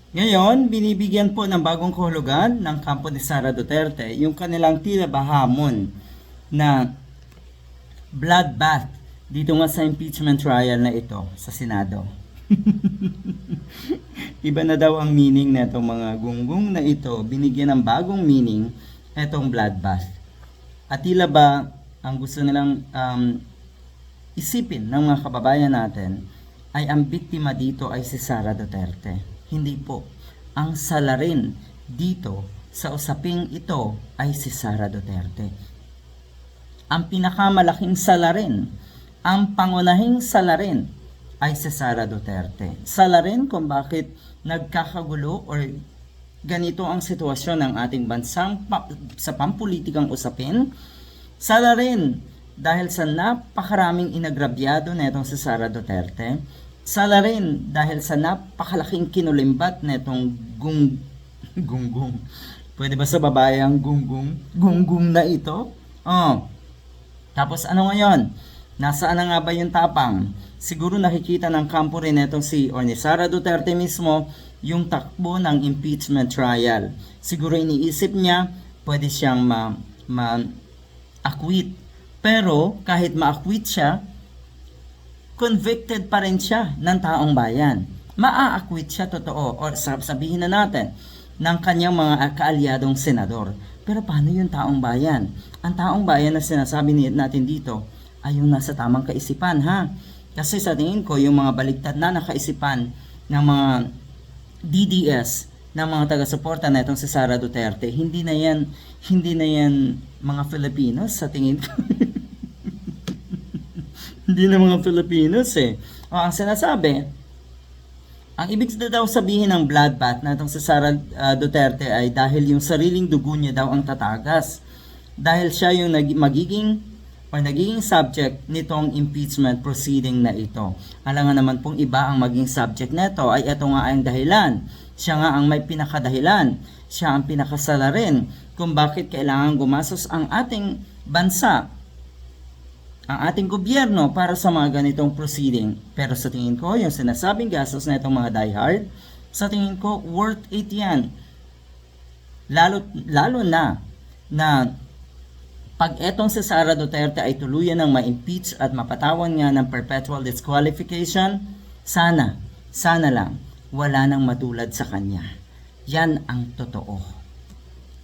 Ngayon, binibigyan po ng bagong kahulugan ng kampo ni Sara Duterte yung kanilang tila bahamon na bloodbath dito nga sa impeachment trial na ito sa Senado. Iba na daw ang meaning na itong mga gunggong na ito, binigyan ng bagong meaning itong bloodbath. At tila ba ang gusto nilang isipin ng mga kababayan natin ay ang biktima dito ay si Sara Duterte. Hindi po. Ang salarin dito sa usaping ito ay si Sara Duterte. Ang pinakamalaking salarin, ang pangunahing salarin ay si Sara Duterte. Salarin kung bakit nagkakagulo or ganito ang sitwasyon ng ating bansang sa pampulitikang usapin. Salarin dahil sa napakaraming inagrabyado na itong si Sara Duterte. Salarin dahil sa napakalaking kinulimbat na itong gunggong. Pwede ba sa babae ang gunggong? Gunggong na ito? Oh. Tapos ano ngayon? Nasaan na nga ba yung tapang? Siguro nakikita ng kampo rin itong ni Sara Duterte mismo yung takbo ng impeachment trial. Siguro iniisip niya, pwede siyang ma-acquit. Pero kahit ma-acquit siya, convicted pa rin siya ng taong bayan. Maa-acquit siya, totoo, o sabihin na natin, ng kanyang mga kaalyadong senador. Pero paano yung taong bayan? Ang taong bayan na sinasabi natin dito ay yung nasa tamang kaisipan, ha? Kasi sa tingin ko, yung mga baliktad na nakaisipan ng mga DDS, ng mga taga-suporta na itong si Sara Duterte, hindi na yan mga Filipinos sa tingin ko. Hindi na mga Filipinos eh. O, ang sinasabi, ang ibig daw sabihin ng bloodbath na itong si Sara Duterte ay dahil yung sariling dugo niya daw ang tatagas. Dahil siya yung nagiging subject nitong impeachment proceeding na ito. Alam nga naman pong iba ang maging subject nito ay ito nga ang dahilan. Siya nga ang may pinakadahilan. Siya ang pinakasalarin kung bakit kailangan gumastos ang ating bansa, ang ating gobyerno para sa mga ganitong proceeding. Pero sa tingin ko, yung sinasabing gastos na itong mga diehard, sa tingin ko, worth it yan. Lalo na pag etong si Sara Duterte ay tuluyan ng ma-impeach at mapatawan nga ng perpetual disqualification, sana lang, wala nang matulad sa kanya. Yan ang totoo.